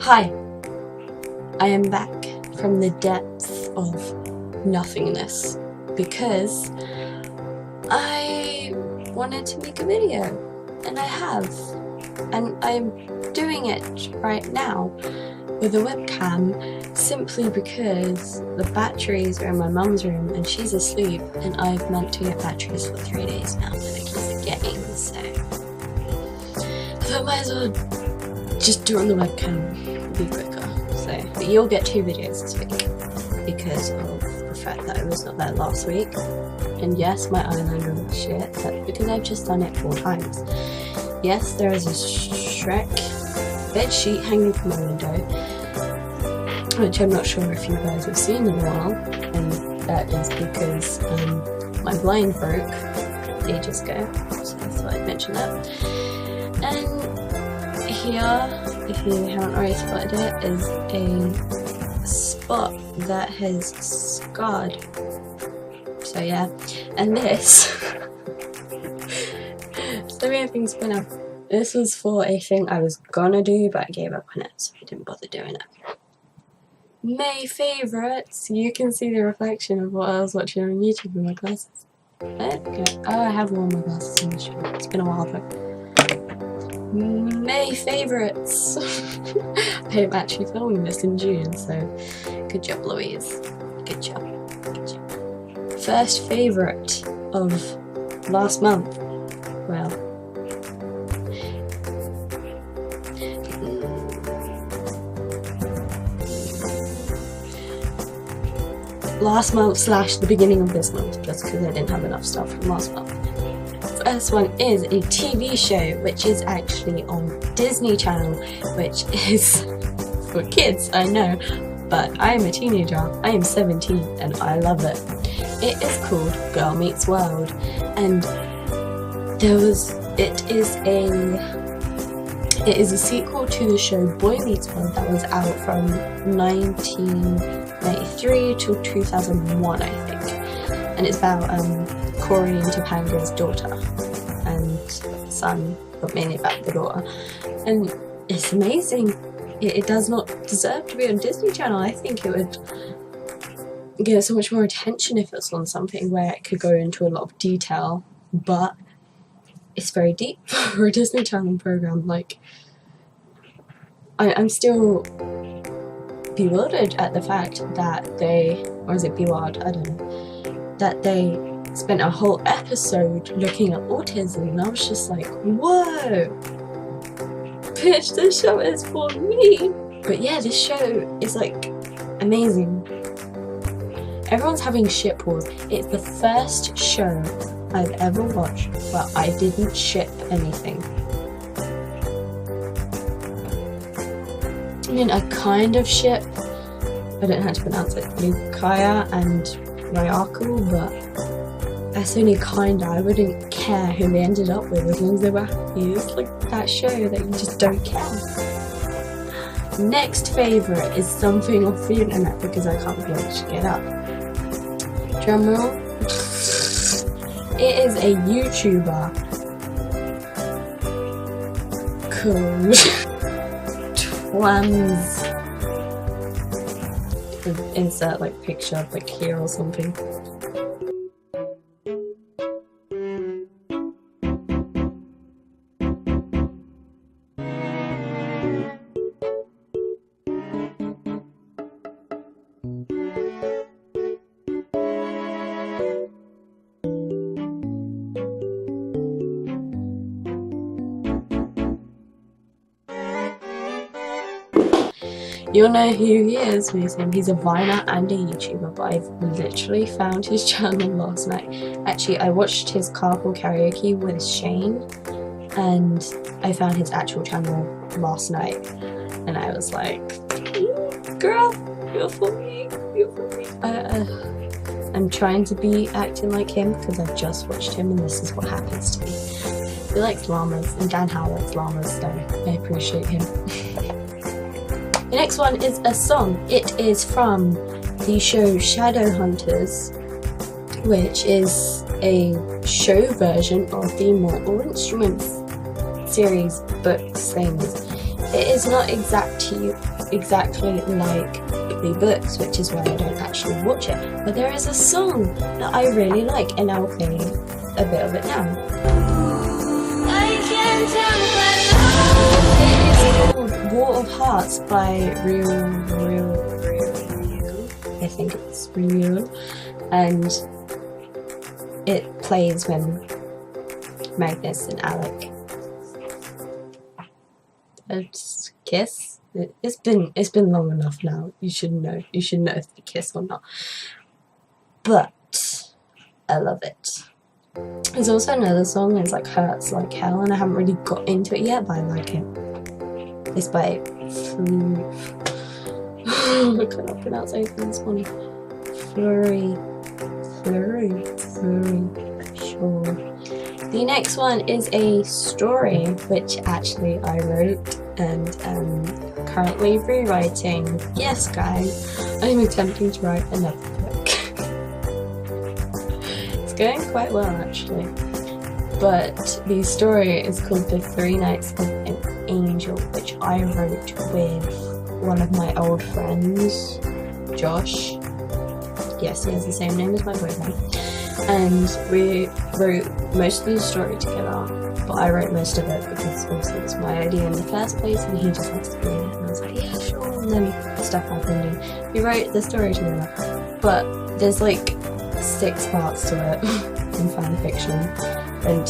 Hi, I am back from the depths of nothingness because I wanted to make a video, and I have, and I'm doing it right now with a webcam simply because the batteries are in my mum's room and she's asleep, and I've meant to get batteries for 3 days now and I keep forgetting, so I might as well just do it on the webcam, be quicker. So, but you'll get 2 videos this week because of the fact that I was not there last week. And yes, my eyeliner was shit, but because I've just done it 4 times. Yes, there is a Shrek bed sheet hanging from my window, which I'm not sure if you guys have seen in a while, and that is because my blind broke ages ago, so I thought I'd mention that. And here, if you haven't already spotted it, is a spot that has scarred. So yeah, and this, so many things going on. This was for a thing I was gonna do, but I gave up on it, so I didn't bother doing it. May favourites, you can see the reflection of what I was watching on YouTube with my glasses. Okay. Oh, I have worn my glasses in the show. It's been a while though. May favourites. I'm actually filming this in June, so good job, Louise. Good job. Good job. First favourite of last month. Well, last month / the beginning of this month, just because I didn't have enough stuff from last month. First one is a TV show which is actually on Disney Channel, which is for kids, I know, but I am a teenager. I am 17 and I love it. It is called Girl Meets World, and it is a sequel to the show Boy Meets World that was out from 1993 to 2001, I think, and it's about Corey and Topanga's daughter and son, but mainly about the daughter, and it's amazing. It does not deserve to be on Disney Channel. I think it would get so much more attention if it's on something where it could go into a lot of detail, but it's very deep for a Disney Channel program. Like, I'm still bewildered at the fact that or is it bewildered? I don't know. That they spent a whole episode looking at autism, and I was just like, whoa! Bitch, this show is for me! But yeah, this show is like amazing. Everyone's having ship wars. It's the first show I've ever watched where I didn't ship anything. I mean, I kind of ship, I don't know how to pronounce it, Lukaya and Ryako, but that's only kinda. I wouldn't care who they ended up with as long as they were happy. It's like that show that you just don't care. Next favourite is something off the internet because I can't be able to get up. Drumroll. It is a YouTuber called Twams. Insert like picture like here or something. You'll know who he is. He's a Viner and a YouTuber, but I've literally found his channel last night. Actually, I watched his carpool karaoke with Shane, and I found his actual channel last night, and I was like, girl, you're for me, you're for me. I'm trying to be acting like him because I've just watched him and this is what happens to me. He likes llamas, and Dan Howe likes llamas, so I appreciate him. The next one is a song. It is from the show Shadowhunters, which is a show version of the Mortal Instruments series books things. It is not exactly like the books, which is why I don't actually watch it. But there is a song that I really like, and I'll play a bit of it now. It's called War of Hearts by I think it's Real, and it plays when Magnus and Alec kiss. It's been long enough now. You should know if they kiss or not. But I love it. There's also another song that's like Hurts Like Hell, and I haven't really got into it yet, but I like it. It's by I cannot pronounce anything this morning. Flurry. Sure. The next one is a story which actually I wrote and currently rewriting. Yes, guys, I'm attempting to write another book. It's going quite well actually. But the story is called The 3 Nights of an Angel, which I wrote with one of my old friends, Josh. Yes, he has the same name as my boyfriend. And we wrote most of the story together, but I wrote most of it because obviously it was my idea in the first place and he just wants to be in it. And I was like, yeah, sure. And then stuff happened and we wrote the story together. But there's like 6 parts to it in fan fiction. And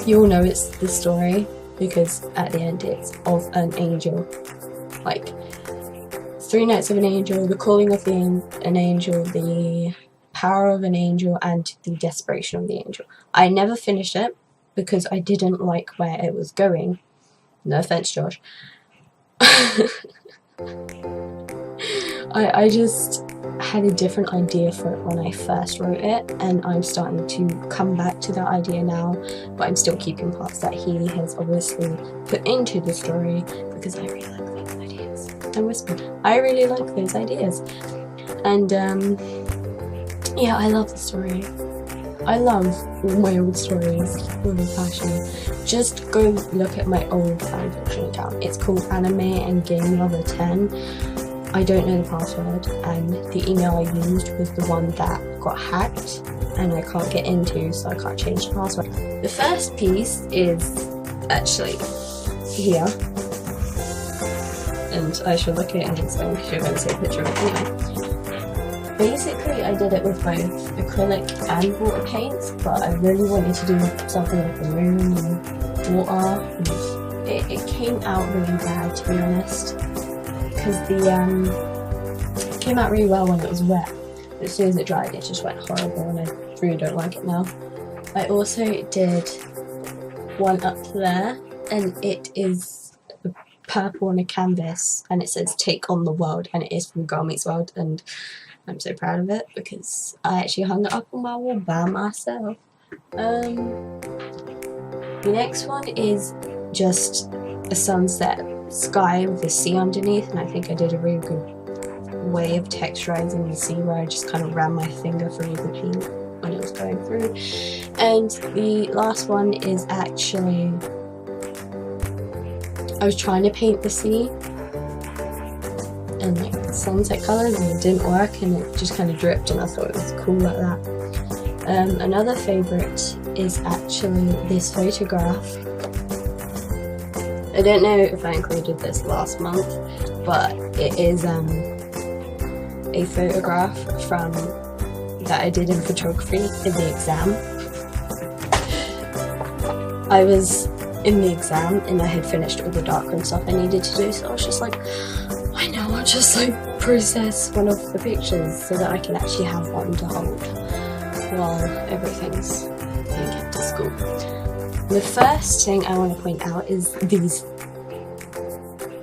you all know it's the story because at the end it's of an angel. Like 3 Nights of an Angel, the calling of an angel, the power of an angel, and the desperation of the angel. I never finished it because I didn't like where it was going. No offense, Josh. I just had a different idea for it when I first wrote it, and I'm starting to come back to that idea now, but I'm still keeping parts that he has obviously put into the story because I really like those ideas. I whispered, I really like those ideas. And yeah, I love the story. I love all my old stories with a passion. Just go look at my old fanfiction account. It's called Anime and Game Lover 10. I don't know the password, and the email I used was the one that got hacked and I can't get into, so I can't change the password. The first piece is actually here, and I should look at it and explain because you're going to see a picture of it anyway. Basically, I did it with both acrylic and water paints, but I really wanted to do something with the moon and water, and it came out really bad, to be honest. Because it came out really well when it was wet, but as soon as it dried it just went horrible and I really don't like it now. I also did one up there, and it is purple on a canvas and it says "Take on the World," and it is from Girl Meets World, and I'm so proud of it because I actually hung it up on my wall by myself. The next one is just a sunset sky with a sea underneath, and I think I did a really good way of texturizing the sea where I just kind of ran my finger through the paint when it was going through. And the last one is actually, I was trying to paint the sea and like sunset colours and it didn't work and it just kind of dripped, and I thought it was cool like that. Another favourite is actually this photograph. I don't know if I included this last month, but it is a photograph from that I did in photography in the exam. I was in the exam and I had finished all the darkroom stuff I needed to do, so I was just like, why not I'll just like process one of the pictures so that I can actually have one to hold while everything's being kept at school. The first thing I want to point out is these.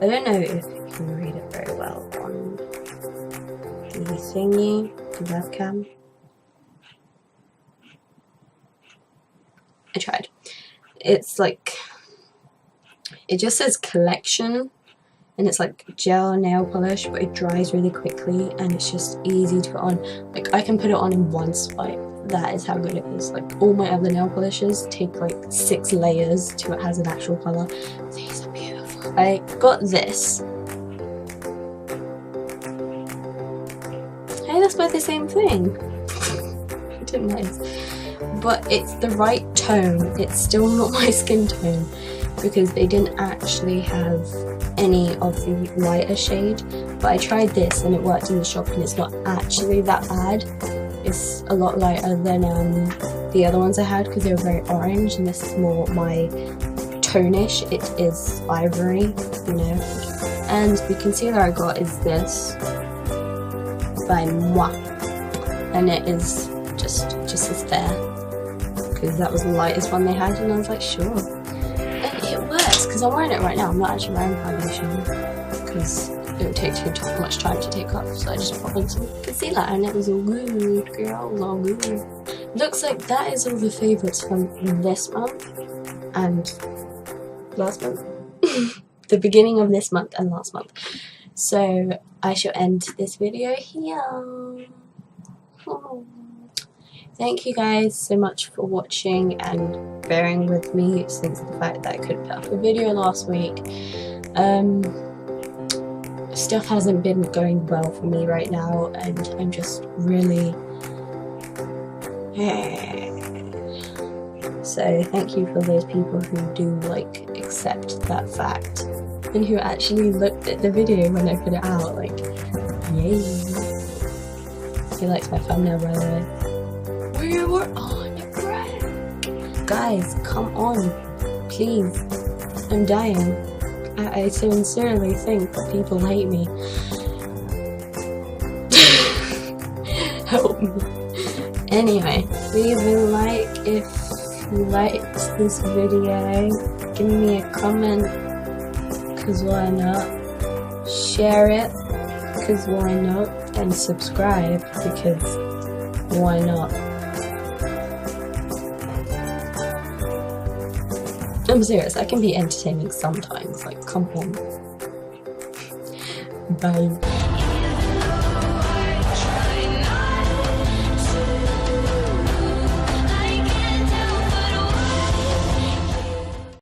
I don't know if you can read it very well on the thingy, the webcam. I tried. It's like, it just says collection, and it's like gel nail polish, but it dries really quickly and it's just easy to put on. Like I can put it on in one swipe. That is how good it is. Like all my other nail polishes take like 6 layers till it has an actual colour. These are beautiful. I got this. Hey, that's both the same thing. I didn't notice. But it's the right tone. It's still not my skin tone because they didn't actually have any of the lighter shade. But I tried this and it worked in the shop and it's not actually that bad. It's a lot lighter than the other ones I had because they were very orange, and this is more my tonish. It is ivory, you know. And the concealer I got is this by Moi, and it is just as fair because that was the lightest one they had, and I was like, sure. And it works because I'm wearing it right now. I'm not actually wearing foundation because it would take too much time to take off, so I just put on some concealer and it was all good, girl, all good. Looks like that is all the favourites from this month and last month. The beginning of this month and last month. So I shall end this video here. Oh. Thank you guys so much for watching and bearing with me since the fact that I couldn't put up a video last week. Stuff hasn't been going well for me right now, and I'm just really so thank you for those people who do like accept that fact and who actually looked at the video when I put it out. Like, yay. He likes my thumbnail, by the way. We were on a break. Guys, come on, please. I'm dying. I sincerely think that people hate me. Help me. Anyway, leave a like if you liked this video. Give me a comment, cause why not? Share it, cause why not? And subscribe, because why not? I'm serious, I can be entertaining sometimes, like, come on. Bye.